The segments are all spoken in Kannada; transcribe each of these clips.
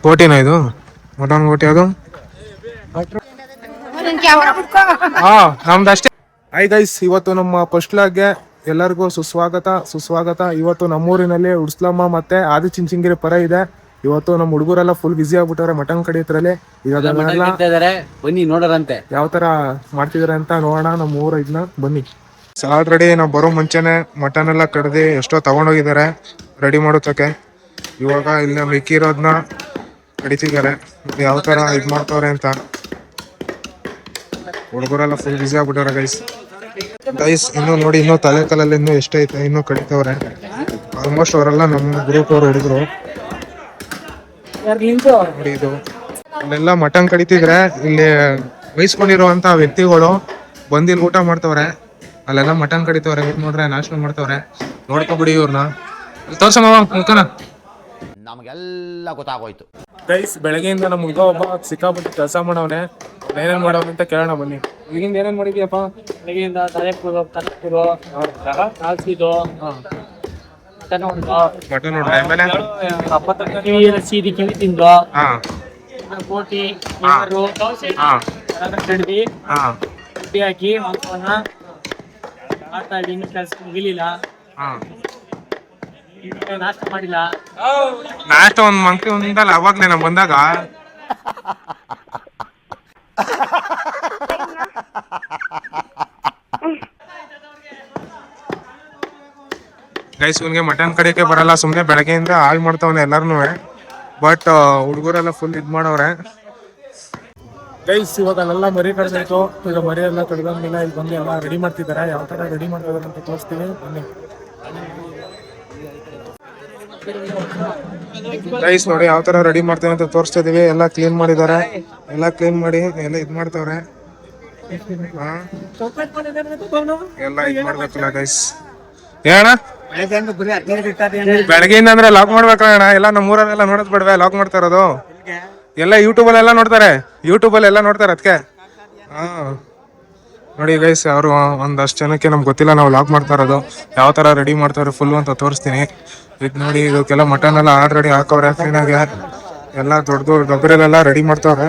ಗೋಟಿನ ಇದು ಮಟನ್ ಗೋಟಿ ಅದು ನಮ್ದಷ್ಟೇ. ಹಾಯ್ ಗೈಸ್, ಇವತ್ತು ನಮ್ಮ ಫಸ್ಟ್ ಲಾಗ್ಗೆ ಎಲ್ಲರಿಗೂ ಸುಸ್ವಾಗತ. ಇವತ್ತು ನಮ್ಮೂರಿನಲ್ಲಿ ಉಡ್ಸ್ಲಮ್ಮ ಮತ್ತೆ ಆದಿಚುಂಚನಗಿರಿ ಪರ ಇದೆ. ಇವತ್ತು ನಮ್ಮ ಹುಡುಗರೆಲ್ಲ ಫುಲ್ ಬಿಸಿ ಆಗ್ಬಿಟ್ಟವ್ರೆ ಮಟನ್ ಕಡಿಯೋದ್ರಲ್ಲಿ. ಬನ್ನಿ ನೋಡೋರಂತೆ ಯಾವ ತರ ಮಾಡ್ತಿದಾರೆ ಅಂತ ನೋಡೋಣ ನಮ್ಮ ಊರ ಇದನ್ನ. ಬನ್ನಿ. ಆಲ್ರೆಡಿ ನಾವು ಬರೋ ಮುಂಚೆನೆ ಮಟನ್ ಎಲ್ಲ ಕಡ್ದಿ ಎಷ್ಟೋ ತಗೊಂಡೋಗಿದ್ದಾರೆ ರೆಡಿ ಮಾಡೋದಕ್ಕೆ. ಇವಾಗ ಇಲ್ಲಿ ಮಿಕ್ಕಿರೋದನ್ನ ಕಡಿತಿದ್ದಾರೆ. ಯಾವ ತರ ಇದ್ ಮಾಡ್ತವ್ರೆ ಅಂತ. ಹುಡುಗರೆಲ್ಲ ಫುಲ್ ಬಿಸಿ ಆಗ್ಬಿಟ್ಟವ್ರೆ ಗೈಸ್. ಇನ್ನು ನೋಡಿ, ಇನ್ನೂ ತಲೆ ಕಾಲಲ್ಲಿ ಇನ್ನೂ ಎಷ್ಟೈತೆ ಇನ್ನೂ ಕಡಿತವ್ರೆ. ಆಲ್ಮೋಸ್ಟ್ ಅವರೆಲ್ಲ ನಮ್ಮ ಗ್ರೂಪ್ ಅವ್ರ ಹುಡುಗರು. ನೋಡಿ ಇದು ಅಲ್ಲೆಲ್ಲ ಮಟನ್ ಕಡಿತಿದ್ರೆ ಇಲ್ಲಿ ವಹಿಸ್ಕೊಂಡಿರುವಂತ ವ್ಯಕ್ತಿಗಳು ಬಂದಿಲ್ ಊಟ ಮಾಡ್ತವ್ರೆ. ಅಲ್ಲೆಲ್ಲ ಮಟನ್ ಕಡಿತವ್ರೆ, ನೋಡ್ರೆ ನಾಷ್ಟ ಮಾಡ್ತವ್ರೆ. ನೋಡ್ಕೊಬಿಡಿ ಇವ್ರನ್ನ. ತೋರ್ಸಮ್ಮ ಮುಖನ. ನಮಗೆಲ್ಲ ಗೊತ್ತಾಗೋಯ್ತು ಗೈಸ್. ಬೆಳಗ್ಗೆಯಿಂದ ನಮ್ಮ ಹುಡುಗ ಒಬ್ಬ ಸಿಕ್ಕಾಬಿಟ್ಟು ಕೆಲಸ ಮಾಡವನೆ. ಏನೇನ್ ಮಾಡವನೆ ಅಂತ ಕೇಳೋಣ ಬನ್ನಿ. ಈಗಿಂದ ಏನೇನ್ ಮಾಡಿದ್ಯಪ್ಪ? ಬೆಳಗ್ಗೆಯಿಂದ ಮಟನ್ ನೋಡ್ರಿ. ಆಮೇಲೆ ಸೀದಿ ಕಿವಿ ತಿಂದು ಬೋಟಿ ಕಡ್ದಿ ರೊಟ್ಟಿ ಹಾಕಿ ಮಾಂಸವನ್ನ ಮಾಡ್ತಾ ಇದ್ದೀನಿ. ಇನ್ನು ಕೆಲಸ ಮುಗಿಲಿಲ್ಲ, ನಾಷ್ಟ ಮಾಡಿಲ್ಲ. ನಾಷ್ಟ ಒಂದ್ ಮಂಕಿ ಒಂದಲ್ಲ ಅವಾಗ್ಲೇ ನಮ್ ಬಂದಾಗ. ಗೈಸ್, ಇವ್ನಿಗೆ ಮಟನ್ ಕಡಿಯಕ್ಕೆ ಬರಲ್ಲ. ಸುಮ್ನೆ ಬೆಳಗ್ಗೆಯಿಂದ ಹಾಳು ಮಾಡ್ತಾವನೆ ಎಲ್ಲಾರ್ನು. ಬಟ್ ಹುಡುಗರೆಲ್ಲ ಫುಲ್ ಇದ್ ಮಾಡವ್ರೆ ಗೈಸ್. ಇವಾಗ ಅಲ್ಲೆಲ್ಲ ಮರಿ ಕಡ್ದಾಯ್ತು. ಈಗ ಮರಿ ಎಲ್ಲ ಕಡ್ದಂಗಿಲ್ಲ. ಇಲ್ಲಿ ಬಂದು ಎಲ್ಲ ರೆಡಿ ಮಾಡ್ತಿದ್ದಾರೆ. ಯಾವ ತರ ರೆಡಿ ಮಾಡ್ತಿದಾರೆ ಅಂತ ತೋರಿಸ್ತೀವಿ ಬನ್ನಿ. ಗೈಸ್ ನೋಡಿ ಯಾವ ತರ ರೆಡಿ ಮಾಡ್ತೇವೆ ಅಂತ ತೋರಿಸ್ತಾ ಇದೀವಿ. ಎಲ್ಲ ಕ್ಲೀನ್ ಮಾಡಿದ್ದಾರೆ. ಎಲ್ಲ ಕ್ಲೀನ್ ಮಾಡಿ ಎಲ್ಲ ಇದ್ ಮಾಡ್ತವ್ರೆ. ಎಲ್ಲ ಇದ್ ಮಾಡ್ಬೇಕಲ್ಲ ಗೈಸ್. ಏನ ಬೆಳಗ್ಗೆಯಿಂದ ಅಂದ್ರೆ ಲಾಕ್ ಮಾಡ್ಬೇಕಣ್ಣ. ಎಲ್ಲ ನಮ್ಮ ಊರಲ್ಲೆಲ್ಲ ನೋಡೋದ್ ಬಿಡ್ವೆ ಲಾಕ್ ಮಾಡ್ತಾ ಇರೋದು. ಎಲ್ಲ ಯೂಟ್ಯೂಬ್ ಎಲ್ಲ ನೋಡ್ತಾರೆ ಅದಕ್ಕೆ. ನೋಡಿ ಗೈಸ್, ಅವರು ಒಂದಷ್ಟು ಜನಕ್ಕೆ ನಮ್ಗೆ ಗೊತ್ತಿಲ್ಲ ನಾವು ಲಾಕ್ ಮಾಡ್ತಾ ಇರೋದು. ಯಾವ ತರ ರೆಡಿ ಮಾಡ್ತಾರೆ ಫುಲ್ ಅಂತ ತೋರಿಸ್ತೀನಿ. ಇದು ನೋಡಿ, ಇದಕ್ಕೆಲ್ಲ ಮಟನ್ ಎಲ್ಲ ಆಲ್ರೆಡಿ ಹಾಕವ್ರೆ ಕ್ಲೀನಾಗಿ. ಎಲ್ಲ ದೊಡ್ಡ ಡಬ್ಬರೆಲ್ಲ ರೆಡಿ ಮಾಡ್ತಾವ್ರೆ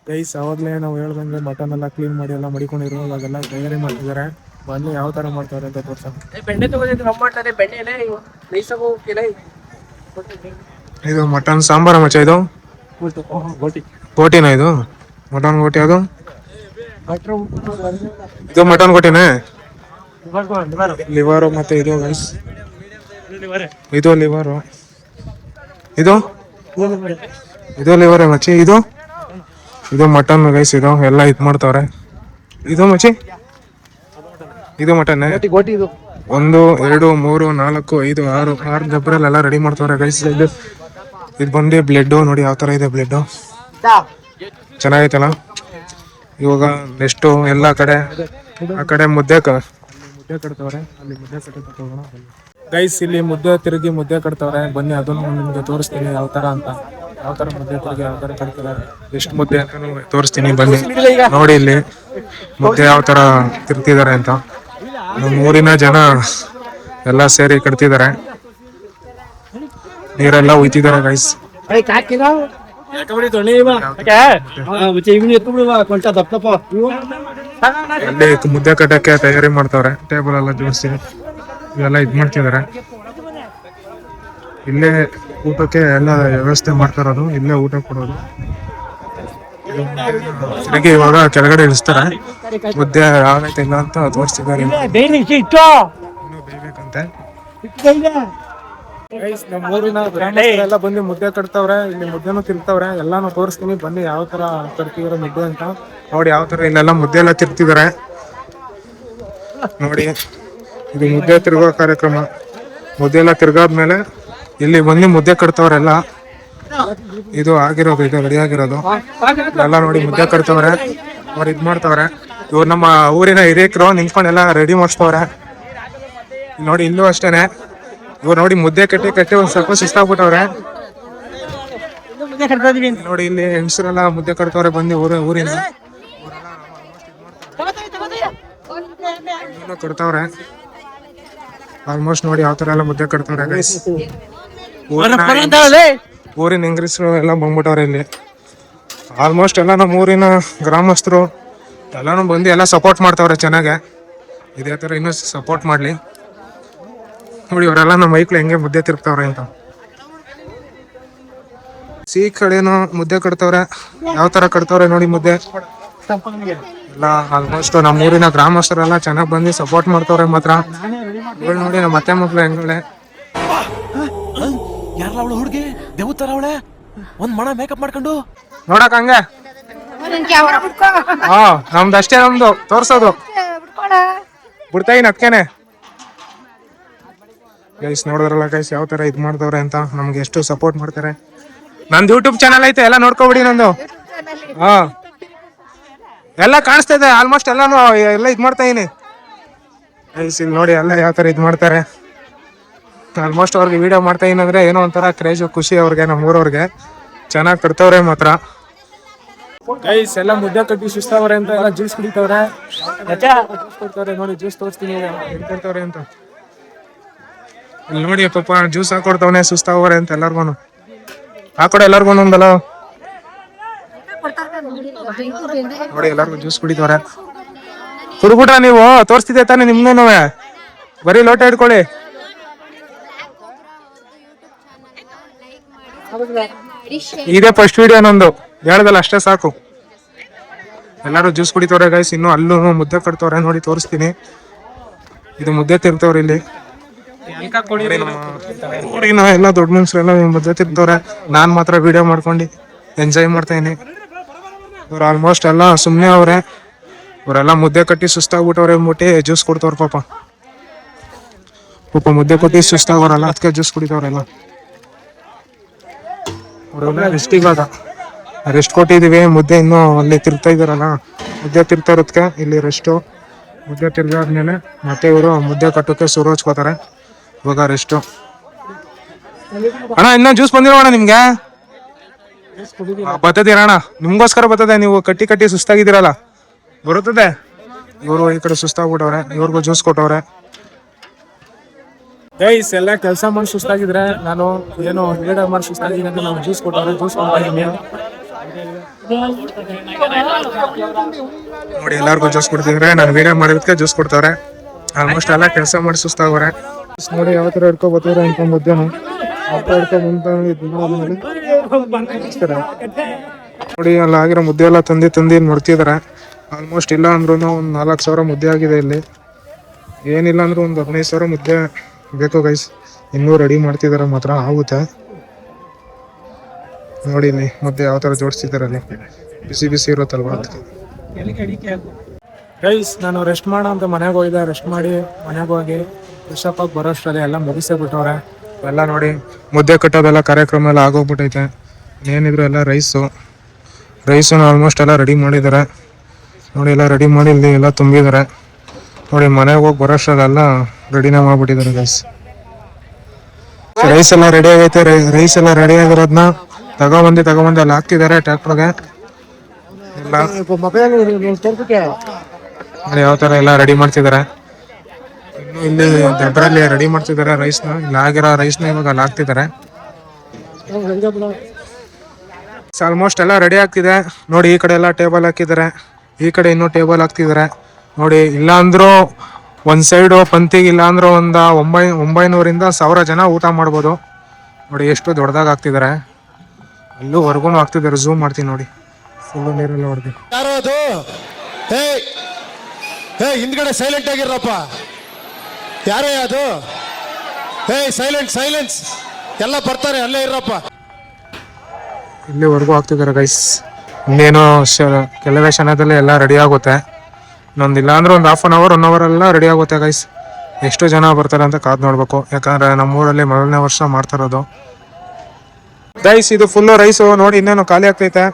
ಗೈಸ್. ಅವಾಗಲೇ ನಾವು ಹೇಳ್ದಂಗೆ ಮಟನ್ ಎಲ್ಲ ಕ್ಲೀನ್ ಮಾಡಿ ಎಲ್ಲ ಮಡಿಕೊಂಡಿರೋ ಅವಾಗೆಲ್ಲ ತಯಾರಿ ಮಾಡ್ತಿದ್ದಾರೆ. ಬಂದು ಯಾವ ತರ ಮಾಡ್ತಾರೆ ಅಂತ ತೋರ್ಸ. ಬೆಣ್ಣೆ ತಗೋದಿದ್ದು ಮಾಡ್ತಾರೆ. ಬೆಣ್ಣೆ ಇದು ಮಟನ್ ಸಾಂಬಾರ ಮಚ್ಚ. ಇದು ಗೋಟಿನ? ಇದು ಮಟನ್ ಗೋಟಿ. ಅದು ಇದು ಮಟನ್ ಗೋಟಿನೇ. ಲಿವರು ಮತ್ತೆ ಇದು ಗೈಸ್. ಇದು ಲಿವರು. ಇದು ಲಿವರ್ ಮಚ್ಚಿ. ಇದು ಮಟನ್ ಗೈಸ್. ಇದು ಎಲ್ಲ ಇದ್ ಮಾಡ್ತಾವ್ರೆ. ಇದು ಮಚ್ಚಿ, ಇದು ಮಟನ್. 1 2 3 4 5 6 ಡಬ್ಬರಲ್ಲೆಲ್ಲ ರೆಡಿ ಮಾಡ್ತಾವ್ರೆ ಗೈಸ್. ಇದು ಬಂದು ಬ್ಲೆಡ್. ನೋಡಿ ಯಾವ ತರ ಇದೆ ಬ್ಲೆಡ್. ಚೆನ್ನಾಗೈತಲ್ಲ. ಇವಾಗ ನೆಕ್ಸ್ಟ್ ಎಲ್ಲ ಕಡೆ ಆ ಕಡೆ ಮುದ್ದೆ ಕಟ್ತವ್ರೆ. ಅಲ್ಲಿ ಮುದ್ದೆ ಕಟ್ಟೋಣ ಗೈಸ್. ಇಲ್ಲಿ ಮುದ್ದೆ ತಿರುಗಿ ಮುದ್ದೆ ಕಟ್ತವ್ರೆ. ಬನ್ನಿ, ಅದನ್ನು ನಿಮ್ಗೆ ತೋರಿಸ್ತೀನಿ ಯಾವ ತರ ಅಂತ. ಯಾವ ತರ ಮುದ್ದೆ ತಿರುಗಿ ಯಾವ ತರ ಕಟ್ತಾರೆ, ಎಷ್ಟು ಮುದ್ದೆ ಅಂತ ತೋರಿಸ್ತೀನಿ ಬನ್ನಿ. ನೋಡಿ ಇಲ್ಲಿ ಮುದ್ದೆ ಯಾವ ತರ ತಿರ್ತಿದ್ದಾರೆ ಅಂತ. ನಮ್ಮ ಊರಿನ ಜನ ಎಲ್ಲ ಸೇರಿ ಕಟ್ತಿದ್ದಾರೆ. ನೀರೆಲ್ಲ ಉಯ್ತಿದ್ದಾರೆ ಗೈಸ್. ಅಲ್ಲಿ ಮುದ್ದೆ ಕಟ್ಟಕ್ಕೆ ತಯಾರಿ ಮಾಡ್ತವ್ರೆ. ಟೇಬಲ್ ಎಲ್ಲ ಜೋಡಿಸಿ ಇವೆಲ್ಲ ಇದ್ ಮಾಡ್ತಿದ್ದಾರೆ. ಇಲ್ಲೇ ಊಟಕ್ಕೆ ಎಲ್ಲ ವ್ಯವಸ್ಥೆ ಮಾಡ್ತಾರದು. ಇಲ್ಲೇ ಊಟ ಕೊಡೋದು. ಇವಾಗ ಕೆಳಗಡೆ ಇಳಿಸ್ತಾರೆ. ಮುದ್ದೆ ಆಗೈತೆ ಇಲ್ಲ ಅಂತ ತೋರಿಸ್ತಿದ್ದಾರೆ. ಇನ್ನೂ ಬೇಯ್ಬೇಕಂತೆ. ನಮ್ಮ ಊರಿನ ಗ್ರಾಮಸ್ಥರೆಲ್ಲ ಬಂದು ಮುದ್ದೆ ಕಟ್ತವ್ರೆ. ಇಲ್ಲಿ ಮುದ್ದೆನೂ ತಿರ್ತಾವ್ರೆ. ಎಲ್ಲಾನು ತೋರಿಸ್ತೀನಿ ಬನ್ನಿ ಯಾವ ತರ ಕಟ್ತಿದಾರೆ ಮುದ್ದೆ ಅಂತ. ನೋಡಿ ಯಾವ ತರ ಇಲ್ಲೆಲ್ಲ ಮುದ್ದೆ ಎಲ್ಲ ತಿರ್ತಿದ್ದಾರೆ. ನೋಡಿ, ಇದು ಮುದ್ದೆ ತಿರ್ಗೋ ಕಾರ್ಯಕ್ರಮ. ಮುದ್ದೆ ಎಲ್ಲ ತಿರ್ಗಾದ್ಮೇಲೆ ಇಲ್ಲಿ ಬಂದು ಮುದ್ದೆ ಕಟ್ತವ್ರೆಲ್ಲ. ಇದು ಆಗಿರೋದು, ಇದು ರೆಡಿ ಆಗಿರೋದು ಎಲ್ಲ. ನೋಡಿ ಮುದ್ದೆ ಕಟ್ತವ್ರೆ. ಅವ್ರು ಇದ್ ಮಾಡ್ತವ್ರೆ. ಇವ್ರು ನಮ್ಮ ಊರಿನ ಹಿರಿಯಕರು ನಿಂತ್ಕೊಂಡೆಲ್ಲ ರೆಡಿ ಮಾಡಿಸ್ತವ್ರೆ. ನೋಡಿ ಇಲ್ಲೂ ಅಷ್ಟೇನೆ. ಇವ್ರು ನೋಡಿ ಮುದ್ದೆ ಕಟ್ಟಿ ಒಂದ್ ಸ್ವಲ್ಪ ಸುಸ್ತಾಗ್ಬಿಟ್ಟವ್ರೆ. ನೋಡಿ ಇಲ್ಲಿ ಹೆಂಗಸರೆಲ್ಲ ಮುದ್ದೆ ಕಟ್ತವ್ರೆ ಬಂದು ಊರಿಂದ ಕಟ್ತವ್ರೆ. ಆಲ್ಮೋಸ್ಟ್ ನೋಡಿ ಯಾವ ತರ ಎಲ್ಲ ಮುದ್ದೆ ಕಟ್ತಾರೆ ಗೈಸ್. ಊರಿನ ಹೆಂಗಸರು ಎಲ್ಲ ಬಂದ್ಬಿಟ್ಟವ್ರೆ ಇಲ್ಲಿ. ಆಲ್ಮೋಸ್ಟ್ ಎಲ್ಲ ನಮ್ಮ ಊರಿನ ಗ್ರಾಮಸ್ಥರು ಎಲ್ಲಾನು ಬಂದು ಎಲ್ಲ ಸಪೋರ್ಟ್ ಮಾಡ್ತಾವ್ರೆ ಚೆನ್ನಾಗೆ. ಇದೇ ತರ ಇನ್ನೂ ಸಪೋರ್ಟ್ ಮಾಡ್ಲಿ. ನೋಡಿ ಇವರೆಲ್ಲ ನಮ್ಮ ಮೈಕ್ಳು ಹೆಂಗೆ ಮುದ್ದೆ ತಿರ್ಗ್ತಾವ್ರೆ ಅಂತ. ಈ ಕಡೆನೂ ಮುದ್ದೆ ಕಟ್ತವ್ರೆ. ಯಾವ ತರ ಕಟ್ತವ್ರೆ ನೋಡಿ ಮುದ್ದೆ ಎಲ್ಲ. ಆಲ್ಮೋಸ್ಟ್ ನಮ್ಮ ಊರಿನ ಗ್ರಾಮಸ್ಥರೆಲ್ಲ ಚೆನ್ನಾಗಿ ಬಂದು ಸಪೋರ್ಟ್ ಮಾಡ್ತವ್ರೆ ಮಾತ್ರ. ಇವ್ಳು ನೋಡಿ ನಮ್ಮ ಅತ್ತೆ ಮಕ್ಳು ಹೆಂಗಳೆ ಯಾರಲ್ಲ ಅವಳು ಹುಡುಗಿ ದೇವತರ ಅವಳೆ ಒಂದ್ ಮಣ ಮೇಕಪ್ ಮಾಡ್ಕೊಂಡು ನೋಡಕ್ ಹಂಗೆ. ಹಾ ನಮ್ದಷ್ಟೇ ನಮ್ದು ತೋರ್ಸೋದು. ಬಿಡ್ತಾಯಿನ ಅದ್ಕೇನೆ ಗೈಸ್. ನೋಡಿದ್ರಲ್ಲ ಗೈಸ್ ಯಾವ ತರ ಇದ್ ಮಾಡ್ತವ್ರೆ ಅಂತ. ನಮ್ಗೆ ಎಷ್ಟು ಸಪೋರ್ಟ್ ಮಾಡ್ತಾರೆ. ನಂದು ಯೂಟ್ಯೂಬ್ ಚಾನಲ್ ಐತೆ, ಎಲ್ಲ ನೋಡ್ಕೊಬಿಡಿ ನಂದು. ಹಾ ಎಲ್ಲ ಕಾಣಿಸ್ತಾ ಇದೆ ಆಲ್ಮೋಸ್ಟ್ ಎಲ್ಲಾನು. ಎಲ್ಲ ಇದ್ ಮಾಡ್ತಾ ಇದೀನಿ ಗೈಸ್. ಇಲ್ಲಿ ನೋಡಿ ಎಲ್ಲ ಯಾವ ತರ ಇದ್ ಮಾಡ್ತಾರೆ. ಆಲ್ಮೋಸ್ಟ್ ಅವ್ರಿಗೆ ವಿಡಿಯೋ ಮಾಡ್ತಾ ಇದೀನಿ ಏನೋ ಒಂಥರ ಕ್ರೇಜ್, ಖುಷಿ ಅವ್ರಿಗೆ, ನಮ್ಮ ಊರವ್ರಿಗೆ. ಚೆನ್ನಾಗಿ ಕಟ್ತವ್ರೆ ಮಾತ್ರ ಗೈಸ್. ಎಲ್ಲ ಮುದ್ದೆ ಕಟ್ಟಿ ಸುಸ್ತಾವ್ರೆ ಅಂತ ಎಲ್ಲ ಜ್ಯೂಸ್ ಕುಡಿತವ್ರೆ. ಕೊಡ್ತಾರೆ ನೋಡಿ, ಜ್ಯೂಸ್ ತೋರಿಸ್ತೀನಿ ಕೊಡ್ತವ್ರೆ ಅಂತ. ಇಲ್ಲಿ ನೋಡಿ ಪಾಪ ಜ್ಯೂಸ್ ಹಾಕೊಡ್ತವನೆ, ಸುಸ್ತಾವ್ರೆ ಅಂತ ಎಲ್ಲಾರ್ಗು ಹಾಕೊಡ. ಎಲ್ಲಾರ್ಗು ಒಂದಲ್ಲ ನೋಡಿ, ಎಲ್ಲಾರ್ಗು ಜ್ಯೂಸ್ ಕುಡಿತವ್ರೆ. ಕುಡ್ಬಿಟ್ರ ನೀವು ತೋರಿಸ್ತಿದ್ದೆ ತಾನೆ ನಿಮ್ನು. ಬರೀ ಲೋಟ ಇಟ್ಕೊಳ್ಳಿ. ಇದೇ ಫಸ್ಟ್ ವಿಡಿಯೋ ನಂದು, ಹೇಳ್ದಲ್ಲ ಅಷ್ಟೇ ಸಾಕು. ಎಲ್ಲಾರು ಜ್ಯೂಸ್ ಕುಡಿತವ್ರೆ ಗೈಸ್. ಇನ್ನು ಅಲ್ಲೂ ಮುದ್ದೆ ಕಟ್ತವ್ರೆ ನೋಡಿ, ತೋರಿಸ್ತೀನಿ. ಇದು ಮುದ್ದೆ ತಿರ್ತವ್ರೆ ಇಲ್ಲಿ. ಊರಿನ ಎಲ್ಲ ದೊಡ್ಡ ಮನುಷ್ಯರೆಲ್ಲ ಮುದ್ದೆ ತಿರ್ತವ್ರೆ. ನಾನ್ ಮಾತ್ರ ವಿಡಿಯೋ ಮಾಡ್ಕೊಂಡು ಎಂಜಾಯ್ ಮಾಡ್ತಾ ಇದೀನಿ. ಇವ್ರು ಆಲ್ಮೋಸ್ಟ್ ಎಲ್ಲ ಸುಮ್ನೆ ಅವ್ರೆ. ಇವರೆಲ್ಲ ಮುದ್ದೆ ಕಟ್ಟಿ ಸುಸ್ತಾಗ್ಬಿಟ್ಟವ್ರೆ ಅಂದ್ಬಿಟ್ಟು ಜ್ಯೂಸ್ ಕೊಡ್ತವ್ರ ಪಾಪ. ಮುದ್ದೆ ಕೊಟ್ಟಿ ಸುಸ್ತಾಗೋರಲ್ಲ, ಅದಕ್ಕೆ ಜ್ಯೂಸ್ ಕುಡಿತವ್ರೆಲ್ಲ. ರೆಸ್ಟ್ ಇವಾಗ ರೆಸ್ಟ್ ಕೊಟ್ಟಿದೀವಿ. ಮುದ್ದೆ ಇನ್ನೂ ಅಲ್ಲಿ ತಿರ್ತಾ ಇದಾರಲ್ಲ, ಮುದ್ದೆ ತಿರ್ತಾ ಇರೋದಕ್ಕೆ ಇಲ್ಲಿ ರೆಸ್ಟು. ಮುದ್ದೆ ತಿರ್ಗಾದ್ಮೇಲೆ ಮತ್ತೆ ಇವರು ಮುದ್ದೆ ಕಟ್ಟೋಕೆ ಶುರು ಹಚ್ಕೋತಾರೆ. ಇವಾಗ ರೆಸ್ಟು. ಅಣ್ಣ ಇನ್ನ ಜ್ಯೂಸ್ ಬಂದಿರೋ ಅಣ್ಣ ನಿಮ್ಗೆ? ಬರ್ತದೆ ಅಣ್ಣ, ನಿಮ್ಗೋಸ್ಕರ ಬರ್ತದೆ. ನೀವು ಕಟ್ಟಿ ಕಟ್ಟಿ ಸುಸ್ತಾಗಿದ್ದೀರಲ್ಲ, ಬರುತ್ತದೆ. ಇವರು ಈ ಕಡೆ ಸುಸ್ತಾಗ್ಬಿಟ್ಟವ್ರೆ, ಇವ್ರಿಗೂ ಜ್ಯೂಸ್ ಕೊಟ್ಟವ್ರೆ. ಗೈಸ್ ಎಲ್ಲ ಕೆಲಸ ಮಾಡಿ ಸುಸ್ತಾಗಿದ್ರೆ, ನಾನು ಏನೋ ವಿಡಿಯೋ ಮಾಡಿ ಸುಸ್ತಾಗಿದ್ದೀನಿ ಅಂತ ನಾವು ಜ್ಯೂಸ್ ಕೊಟ್ಟವ್ರೆ. ಜ್ಯೂಸ್ ಕೊಡ್ತೀನಿ ನೋಡಿ, ಎಲ್ಲಾರ್ಗು ಜ್ಯೂಸ್ ಕೊಡ್ತಿದ್ರೆ. ನಾನು ವಿಡಿಯೋ ಮಾಡಿದಕ್ಕೆ ಜ್ಯೂಸ್ ಕೊಡ್ತವ್ರೆ. ಆಲ್ಮೋಸ್ಟ್ ಎಲ್ಲ ಕೆಲಸ ಮಾಡಿ ಸುಸ್ತಾಗೋರೆ ನೋಡಿ. ಯಾವ ತರ ಹಿಡ್ಕೊ ಬರ್ತಾರೆ ಅಂತ ಮುದ್ದೆನು ನೋಡಿ. ಅಲ್ಲಿ ಆಗಿರೋ ಮುದ್ದೆ ಎಲ್ಲ ತಂದು ನೋಡ್ತಿದಾರೆ. ಆಲ್ಮೋಸ್ಟ್ ಇಲ್ಲ ಅಂದ್ರೂ ಒಂದು 4,000 ಮುದ್ದೆ ಆಗಿದೆ ಇಲ್ಲಿ. ಏನಿಲ್ಲ ಅಂದ್ರೂ ಒಂದು 15,000 ಮುದ್ದೆ ಬೇಕು ಗೈಸ್. ಇನ್ನೂ ರೆಡಿ ಮಾಡ್ತಿದಾರೆ ಮಾತ್ರ, ಆಗುತ್ತೆ ನೋಡಿ. ಇಲ್ಲಿ ಮುದ್ದೆ ಯಾವ ತರ ಜೋಡಿಸ್ತಿದಾರೆ ಅಲ್ಲಿ, ಬಿಸಿ ಬಿಸಿ ಇರುತ್ತಲ್ವಾ ಅದಕ್ಕೆ. ಗೈಸ್ ನಾನು ರೆಸ್ಟ್ ಮಾಡೋ ಅಂತ ಮನೆಗೆ ಹೋಗಿದ್ದೆ. ರೆಸ್ಟ್ ಮಾಡಿ ಮನೆಗೆ ಹೋಗಿ ಫ್ರೆಶಪ್ ಆಗಿ ಬರೋಷ್ಟರಲ್ಲಿ ಎಲ್ಲ ಮುಗಿಸೇ ಬಿಟ್ಟವ್ರೆ. ಎಲ್ಲ ನೋಡಿ ಮುದ್ದೆ ಕಟ್ಟೋದೆಲ್ಲ ಕಾರ್ಯಕ್ರಮ ಎಲ್ಲ ಆಗೋಗ್ಬಿಟ್ಟೈತೆ. ಏನಿದ್ರು ಎಲ್ಲ ರೈಸು ಆಲ್ಮೋಸ್ಟ್ ಎಲ್ಲ ರೆಡಿ ಮಾಡಿದ್ದಾರೆ ನೋಡಿ. ಎಲ್ಲ ರೆಡಿ ಮಾಡಿ ಇಲ್ಲಿ ಎಲ್ಲ ತುಂಬಿದ್ದಾರೆ ನೋಡಿ. ಮನೆಗೆ ಹೋಗಿ ಬರೋಷ್ಟರಲ್ಲೆಲ್ಲ ರೆಡಿನ ಮಾಡ್ಬಿಟ್ಟಿದ್ದಾರೆ ಗೈಸ್. ರೈಸ್ ಎಲ್ಲ ರೆಡಿ ಆಗೈತೆ. ರೈಸ್ ಎಲ್ಲ ರೆಡಿ ಆಗಿರೋದನ್ನ ತಗೊಂಬಂದು ಅಲ್ಲಿ ಹಾಕ್ತಿದ್ದಾರೆ ಟ್ರ್ಯಾಕ್ಟರ್ಗೆ. ಎಲ್ಲ ಯಾವ ತರ ಎಲ್ಲ ರೆಡಿ ಮಾಡ್ತಿದ್ದಾರೆ. ಇನ್ನು ಇಲ್ಲಿ ದಬ್ಬರಲ್ಲಿ ರೆಡಿ ಮಾಡ್ತಿದ್ದಾರೆ ರೈಸ್ನ. ಇಲ್ಲಿ ಆಗಿರೋ ರೈಸ್ನ ಇವಾಗ ಅಲ್ಲಿ ಹಾಕ್ತಿದ್ದಾರೆ. ಆಲ್ಮೋಸ್ಟ್ ಎಲ್ಲ ರೆಡಿ ಆಗ್ತಿದೆ ನೋಡಿ. ಈ ಕಡೆ ಎಲ್ಲ ಟೇಬಲ್ ಹಾಕಿದ್ದಾರೆ, ಈ ಕಡೆ ಇನ್ನೂ ಟೇಬಲ್ ಹಾಕ್ತಿದ್ದಾರೆ ನೋಡಿ. ಇಲ್ಲ ಅಂದ್ರೂ ಒಂದ್ ಸೈಡು ಪಂತಿಗೆ ಇಲ್ಲ ಅಂದ್ರೂ ಒಂದು 900ರಿಂದ 1000 ಜನ ಊಟ ಮಾಡ್ಬೋದು ನೋಡಿ. ಎಷ್ಟು ದೊಡ್ಡದಾಗ ಹಾಕ್ತಿದ್ದಾರೆ. ಅಲ್ಲೂವರೆಗೂ ಹಾಕ್ತಿದ್ದಾರೆ. ಝೂಮ್ ಮಾಡ್ತೀನಿ ನೋಡಿ, ಫುಲ್ಲು ನೀರೆಲ್ಲ ಹೊಡೆದು. ಯಾರೋ ಅದು ಹಿಂದ್ಗಡೆ ಸೈಲೆಂಟ್ ಆಗಿರಪ್ಪ. ಯಾರೇ ಅದು? ಸೈಲೆನ್ಸ್ ಎಲ್ಲ ಬರ್ತಾರೆ, ಅಲ್ಲೇ ಇರಪ್ಪ. ಇಲ್ಲಿವರೆಗೂ ಹಾಕ್ತಿದ್ದಾರೆ ಗೈಸ್. ಇನ್ನೇನು ಕೆಲವೇ ಕ್ಷಣದಲ್ಲಿ ಎಲ್ಲ ರೆಡಿ ಆಗುತ್ತೆ. ಇನ್ನೊಂದಿಲ್ಲ ಅಂದ್ರೆ ಒಂದು 1/2 hour 1 hour ಎಲ್ಲ ರೆಡಿ ಆಗುತ್ತೆ ಗೈಸ್. ಎಷ್ಟು ಜನ ಬರ್ತಾರೆ ಅಂತ ಕಾದ್ ನೋಡ್ಬೇಕು. ಯಾಕಂದ್ರೆ ನಮ್ಮೂರಲ್ಲಿ ಮೊದಲನೇ ವರ್ಷ ಮಾಡ್ತಾ ಇರೋದು ಗೈಸ್. ಇದು ಫುಲ್ಲು ರೈಸು ನೋಡಿ. ಇನ್ನೇನು ಖಾಲಿ ಆಗ್ತೈತೆ.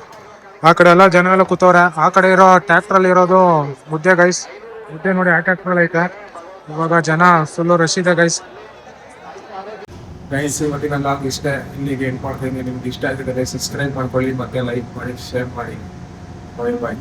ಆ ಕಡೆ ಎಲ್ಲ ಜನ ಎಲ್ಲ ಕೂತವ್ರೆ. ಆ ಕಡೆ ಇರೋ ಟ್ರ್ಯಾಕ್ಟ್ರಲ್ಲಿ ಇರೋದು ಮುದ್ದೆ ಗೈಸ್. ಮುದ್ದೆ ನೋಡಿ, ಆ ಟ್ರ್ಯಾಕ್ಟ್ರಲ್ಲಿ ಐತೆ. ಇವಾಗ ಜನ ಫುಲ್ಲು ರಶ್ ಇದೆ ಗೈಸ್. ಇವತ್ತಿನ ಲಾಗ್ ಇಷ್ಟೇ. ಇಲ್ಲಿಗೆ ಎಂಡ್ ಮಾಡ್ತೀನಿ. ನಿಮ್ಗೆ ಇಷ್ಟ ಆಗಿದೆ ಸಬ್ಸ್ಕ್ರೈಬ್ ಮಾಡ್ಕೊಳ್ಳಿ, ಮತ್ತೆ ಲೈಕ್ ಮಾಡಿ, ಶೇರ್ ಮಾಡಿ. ಬಾಯ್.